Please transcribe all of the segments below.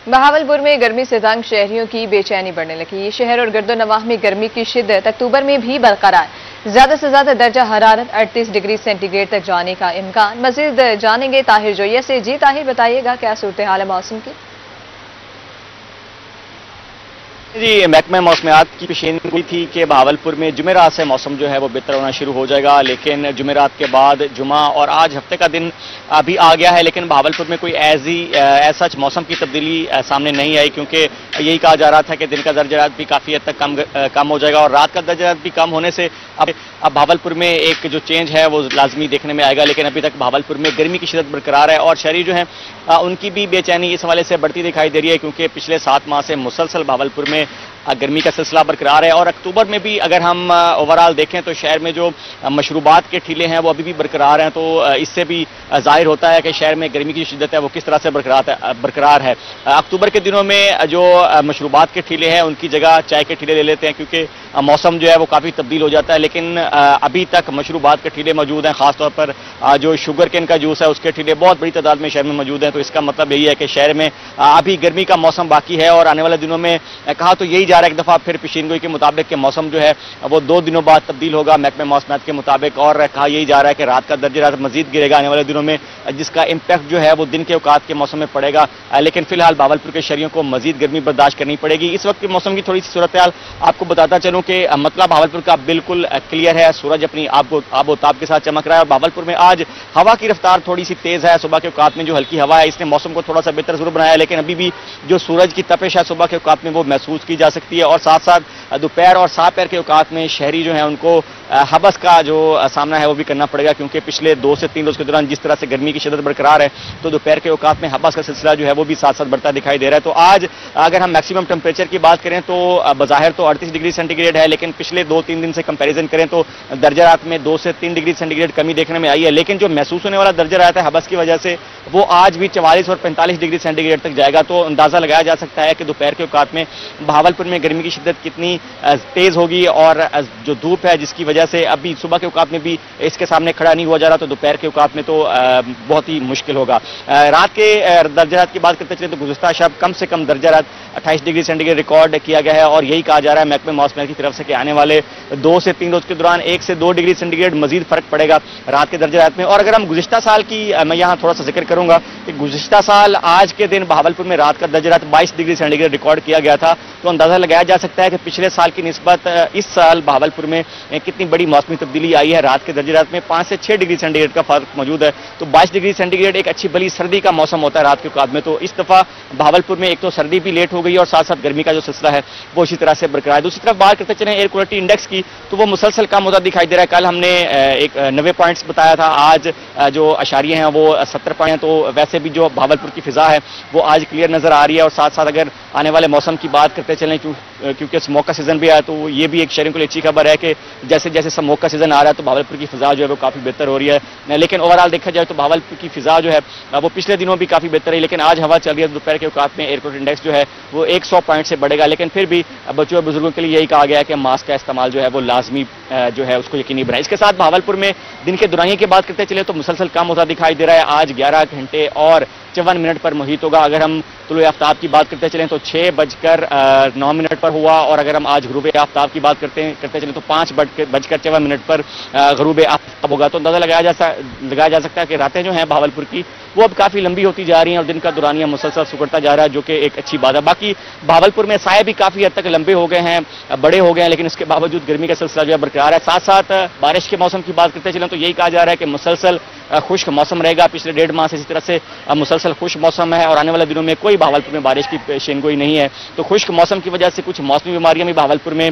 बहावलपुर में गर्मी से तंग शहरियों की बेचैनी बढ़ने लगी। शहर और गर्दोनवाह में गर्मी की शिद्दत अक्टूबर में भी बरकरार। ज्यादा से ज्यादा दर्जा हरारत 38 डिग्री सेंटीग्रेड तक जाने का इम्कान। मजीद जानेंगे ताहिर जोया से। जी ताहिर, बताइएगा क्या सूरत हाल है मौसम की? जी, महकमा मौसमियात की पेशेन हुई थी कि बहावलपुर में जुमेरात से मौसम जो है वो बेहतर होना शुरू हो जाएगा, लेकिन जुमेरात के बाद जुमा और आज हफ्ते का दिन अभी आ गया है, लेकिन बहावलपुर में कोई ऐसा मौसम की तब्दीली सामने नहीं आई, क्योंकि यही कहा जा रहा था कि दिन का दर्जात भी काफ़ी हद तक कम हो जाएगा और रात का दर्जात भी कम होने से अब बहावलपुर में एक जो चेंज है वो लाजमी देखने में आएगा। लेकिन अभी तक बहावलपुर में गर्मी की शिद्दत बरकरार है और शहरी जो है उनकी भी बेचैनी इस हवाले से बढ़ती दिखाई दे रही है, क्योंकि पिछले 7 माह से मुसलसल बहावलपुर में गर्मी का सिलसिला बरकरार है। और अक्टूबर में भी अगर हम ओवरऑल देखें तो शहर में जो मशरूबात के ठेले हैं वो अभी भी बरकरार हैं, तो इससे भी जाहिर होता है कि शहर में गर्मी की शिद्दत है वो किस तरह से बरकरार है। अक्टूबर के दिनों में जो मशरूबात के ठेले हैं उनकी जगह चाय के ठेले ले लेते हैं, क्योंकि मौसम जो है वो काफ़ी तब्दील हो जाता है, लेकिन अभी तक मशरूबात के ठेले मौजूद हैं। खासतौर पर जो शुगर केन का जूस है उसके ठेले बहुत बड़ी तादाद में शहर में मौजूद हैं। तो इसका मतलब यही है कि शहर में अभी गर्मी का मौसम बाकी है और आने वाले दिनों में कहा तो यही जा रहा है एक दफा फिर पेशीनगोई के मुताबिक कि मौसम जो है वो 2 दिनों बाद तब्दील होगा महकमे मौसमियात के मुताबिक, और कहा यही जा रहा है कि रात का दर्जा मजीद गिरेगा आने वाले दिनों में, जिसका इम्पैक्ट जो है वो दिन के औकात के मौसम में पड़ेगा। लेकिन फिलहाल बहावलपुर के शहरियों को मजीद गर्मी बर्दाश्त करनी पड़ेगी। इस वक्त के मौसम की थोड़ी सी सूरत हाल आपको बताता चलूं कि मतलब बहावलपुर का बिल्कुल क्लियर है, सूरज अपनी आबोताब के साथ चमक रहा है और बहावलपुर में आज हवा की रफ्तार थोड़ी सी तेज है। सुबह के औकात में जो हल्की हवा है इसने मौसम को थोड़ा सा बेहतर जरूर बनाया, लेकिन अभी भी जो सूरज की तपिश है सुबह के औकात में वो महसूस की जा सकती है। और साथ साथ दोपहर और सापहर के औकात में शहरी जो है उनको हबस का जो सामना है वो भी करना पड़ेगा, क्योंकि पिछले 2 से 3 रोज के दौरान जिस तरह से गर्मी की शिद्दत बरकरार है तो दोपहर के औकात में हबस का सिलसिला जो है वो भी साथ साथ बढ़ता दिखाई दे रहा है। तो आज अगर हम मैक्सिमम टेम्परेचर की बात करें तो बज़ाहिर तो 38 डिग्री सेंटीग्रेड है, लेकिन पिछले 2-3 दिन से कंपैरिजन करें तो दर्जा रात में 2 से 3 डिग्री सेंटीग्रेड कमी देखने में आई है। लेकिन जो महसूस होने वाला दर्जा रात है हबस की वजह से वो आज भी 44 और 45 डिग्री सेंटीग्रेड तक जाएगा। तो अंदाजा लगाया जा सकता है कि दोपहर के औकात में बहावलपुर में गर्मी की शिद्दत कितनी तेज होगी, और जो धूप है जिसकी वजह से अभी सुबह के औकात में भी इसके सामने खड़ा नहीं हुआ जा रहा, तो दोपहर के औकात में तो बहुत ही मुश्किल होगा। रात के दर्जात की बात करते चले तो गुज़श्ता शब कम से कम दर्जा रात 28 डिग्री सेंटीग्रेड रिकॉर्ड किया गया है, और यही कहा जा रहा है महकमे मौसमियात की तरफ से कि आने वाले 2 से 3 रोज के दौरान 1 से 2 डिग्री सेंटीग्रेड मजीद फर्क पड़ेगा रात के दर्जात में। और अगर हम गुज़श्ता साल की मैं यहाँ थोड़ा सा जिक्र करूंगा कि गुज़श्ता साल आज के दिन बहावलपुर में रात का दर्जा 22 डिग्री सेंटीग्रेड रिकॉर्ड किया गया था, तो अंदाजा लगाया जा सकता है कि पिछले साल की निस्बत इस साल बहावलपुर में कितनी बड़ी मौसमी तब्दीली आई है। रात के दर्जात में 5 से 6 डिग्री सेंटीग्रेड का फर्क मौजूद है, तो 22 डिग्री सेंटीग्रेड एक अच्छी भली सर्दी का मौसम होता है रात के औकात में। तो इस दफा बहावलपुर में एक तो सर्दी भी लेट हो गई और साथ साथ गर्मी का जो सिलसिला है वो इसी तरह से बरकरार है। दूसरी तरफ बात करते चले एयर क्वालिटी इंडेक्स की, तो वो मुसलसल कम होता दिखाई दे रहा है। कल हमने एक 90 पॉइंट्स बताया था, आज जो अशारिये हैं वो 70 पॉइंट हैं। तो वैसे भी जो बहावलपुर की फिजा है वो आज क्लियर नजर आ रही है। और साथ साथ अगर आने वाले मौसम की बात करते चलें, क्योंकि स्मोक का सीजन भी आया, तो ये भी एक शहरियों के लिए अच्छी खबर है कि जैसे जैसे स्मोक का सीजन आ रहा है तो बहावलपुर की फिजा जो है वो काफी बेहतर हो रही है। लेकिन ओवरऑल देखा जाए तो बहावलपुर की फिजा जो है वो पिछले दिनों भी काफी बेहतर है, लेकिन आज हवा चल रही है। दोपहर के औकात में एयर क्वालिटी इंडेक्स जो है वो 100 पॉइंट से बढ़ेगा, लेकिन फिर भी बच्चों और बुजुर्गों के लिए यही कहा गया है कि मास्क का इस्तेमाल जो है वो लाजमी जो है उसको यकीनी बनाए। इसके साथ बहावलपुर में दिन के दौरानिये की बात करते चले तो मुसलसल कम होता दिखाई दे रहा है। आज 11 घंटे और 54 मिनट पर मुहीत होगा। अगर हम तुलुए आफ्ताब की बात करते चलें तो 6:09 पर हुआ, और अगर हम आज ग़ुरूब आफ्ताब की बात करते चलें तो 5:54 पर ग़ुरूब आफ्ताब होगा। तो अंदाजा लगाया जा सकता है कि रातें जो हैं बहावलपुर की वो अब काफ़ी लंबी होती जा रही हैं और दिन का दौरानिया मुसलसल सुकड़ता जा रहा है, जो कि एक अच्छी बात है। बाकी बहावलपुर में साए भी काफ़ी हद तक लंबे हो गए हैं, बड़े हो गए हैं, लेकिन इसके बावजूद गर्मी का सिलसिला जो है बरकरार है। साथ साथ बारिश के मौसम की बात करते चलें तो यही कहा जा रहा है कि मुसलसल खुश्क मौसम रहेगा। पिछले 1.5 माह से इसी तरह से मुसलसल खुश्क मौसम है और आने वाले दिनों में कोई बहावलपुर में बारिश की पेशेनगोई नहीं है। तो खुश्क मौसम की वजह से कुछ मौसमी बीमारियां भी बहावलपुर में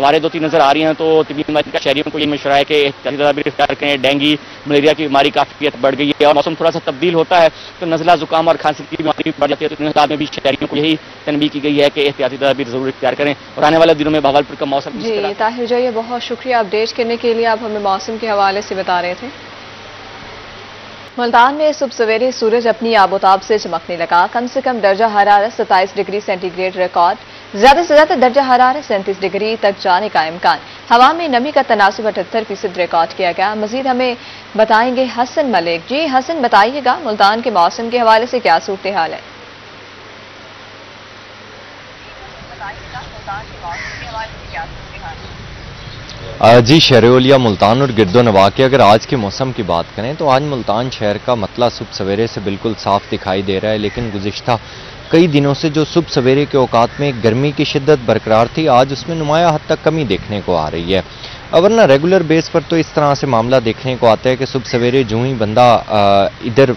वारिद होती नजर आ रही हैं। तो तिब्बी बीमारी का शहरियों को ये मशवरा है कि एहतियाती तदाबीर इख्तियार करें। डेंगू मलेरिया की बीमारी काफी बढ़ गई है और मौसम थोड़ा सा तब्दील होता है तो नज़ला जुकाम और खांसी की बीमारी बढ़ जाती है। तो इन हालात में भी शहरियों को यही तनबीह की गई है कि एहतियाती तदाबीर जरूर इख्तियार करें और आने वाले दिनों में बहावलपुर का मौसम। जी ताहिर जोया, बहुत शुक्रिया अपडेट करने के लिए। आप हमें मौसम के हवाले से बता रहे थे। मुल्तान में सुबह सवेरे सूरज अपनी आबोताब से चमकने लगा। कम से कम दर्जा हरारत 27 डिग्री सेंटीग्रेड रिकॉर्ड, ज्यादा से ज्यादा दर्जा हरारत 37 डिग्री तक जाने का इम्कान। हवा में नमी का तनासुब 78% रिकॉर्ड किया गया। मजीद हमें बताएंगे हसन मलिक। जी हसन, बताइएगा मुल्तान के मौसम के हवाले से क्या सूरत हाल है? जी, शहर-ए-औलिया मुल्तान और गिरदो-नवाह की अगर आज के मौसम की बात करें तो आज मुल्तान शहर का मतला सुबह सवेरे से बिल्कुल साफ दिखाई दे रहा है, लेकिन गुज़िश्ता कई दिनों से जो सुबह सवेरे के औकात में गर्मी की शिद्दत बरकरार थी, आज उसमें नुमाया हद तक कमी देखने को आ रही है। वरना रेगुलर बेस पर तो इस तरह से मामला देखने को आता है कि सुबह सवेरे जो ही बंदा इधर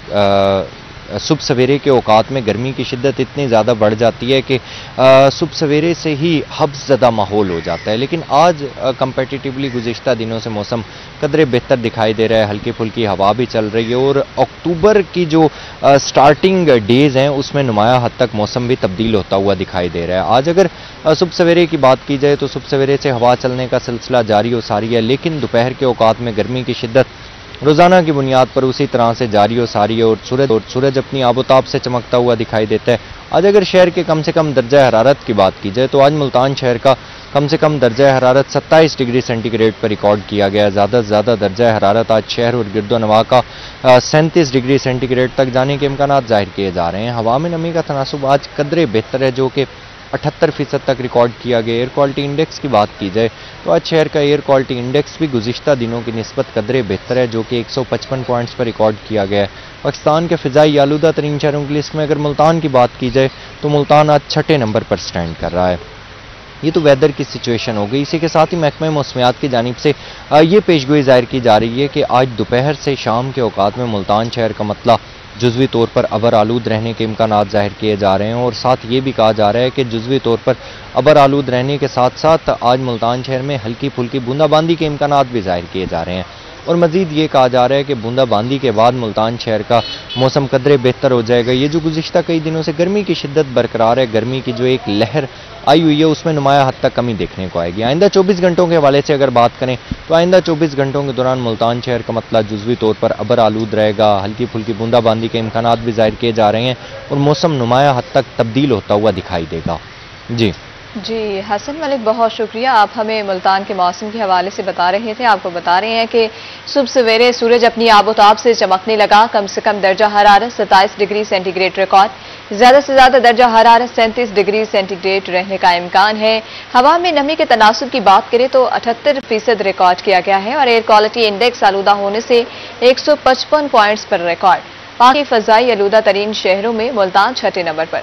सुबह सवेरे के औकात में गर्मी की शिद्दत इतनी ज़्यादा बढ़ जाती है कि सुबह सवेरे से ही हब्सज़दा माहौल हो जाता है। लेकिन आज कंपेटिटिवली गुज़िश्ता दिनों से मौसम कदरे बेहतर दिखाई दे रहा है, हल्की फुल्की हवा भी चल रही है और अक्टूबर की जो स्टार्टिंग डेज़ हैं उसमें नुमाया हद तक मौसम भी तब्दील होता हुआ दिखाई दे रहा है। आज अगर सुबह सवेरे की बात की जाए तो सुबह सवेरे से हवा चलने का सिलसिला जारी हो सारी है, लेकिन दोपहर के औकात में गर्मी की शिद्दत रोज़ाना की बुनियाद पर उसी तरह से जारी हो सारी है और सूरज अपनी आबोताब से चमकता हुआ दिखाई देता है। आज अगर शहर के कम से कम दर्जा हरारत की बात की जाए तो आज मुल्तान शहर का कम से कम दर्जा हरारत 27 डिग्री सेंटीग्रेड पर रिकॉर्ड किया गया। ज़्यादा से ज़्यादा दर्जा हरारत आज शहर और गिरदो-नवाह का 37 डिग्री सेंटीग्रेड तक जाने के इम्कानात जाहिर किए जा रहे हैं। हवा में नमी का तनासुब आज कदरे बेहतर है, जो कि 78% तक रिकॉर्ड किया गया। एयर क्वालिटी इंडेक्स की बात की जाए तो आज शहर का एयर क्वालिटी इंडेक्स भी गुज़िश्ता दिनों की निस्बत कदरे बेहतर है, जो कि 155 पॉइंट्स पर रिकॉर्ड किया गया है। पाकिस्तान के फ़िज़ाई आलूदा तरीन शहरों की लिस्ट में अगर मुल्तान की बात की जाए तो मुल्तान आज 6ठे नंबर पर स्टैंड कर रहा है। ये तो वेदर की सिचुएशन हो गई। इसी के साथ ही महकमा मौसमियात की जानिब से ये पेशगोई ज़ाहिर की जा रही है कि आज दोपहर से शाम के औकात में मुल्तान शहर का मतला जुज़वी तौर पर अबर आलूद रहने के इम्कानात ज़ाहिर किए जा रहे हैं और साथ ये भी कहा जा रहा है कि जुज़वी तौर पर अबर आलूद रहने के साथ साथ आज मुल्तान शहर में हल्की फुल्की बूंदाबांदी के इम्कानात भी ज़ाहिर किए जा रहे हैं और मज़ीद ये कहा जा रहा है कि बूंदाबांदी के बाद मुल्तान शहर का मौसम कदरे बेहतर हो जाएगा। ये जो गुज़िश्ता कई दिनों से गर्मी की शिद्दत बरकरार है, गर्मी की जो एक लहर आई हुई है उसमें नुमाया हद तक कमी देखने को आएगी। आइंदा 24 घंटों के हवाले से अगर बात करें तो आइंदा 24 घंटों के दौरान मुल्तान शहर का मतला जुज़वी तौर पर अबर आलूद रहेगा, हल्की फुल्की बूंदाबांदी के इम्कानात भी ज़ाहिर किए जा रहे हैं और मौसम नुमाया हद तक तब्दील होता हुआ दिखाई देगा। जी हसन मलिक, बहुत शुक्रिया। आप हमें मुल्तान के मौसम के हवाले से बता रहे थे। आपको बता रहे हैं कि सुबह सवेरे सूरज अपनी आबोताब से चमकने लगा। कम से कम दर्जा हरारत 27 डिग्री सेंटीग्रेड रिकॉर्ड, ज़्यादा से ज़्यादा दर्जा हरारत 37 डिग्री सेंटीग्रेड रहने का इम्कान है। हवा में नमी के तनासुब की बात करें तो 78% रिकॉर्ड किया गया है और एयर क्वालिटी इंडेक्स आलूदा होने से 155 पॉइंट्स पर रिकॉर्ड। बाकी फ़ज़ाई आलूदा तरीन शहरों में मुल्तान 6ठे नंबर पर।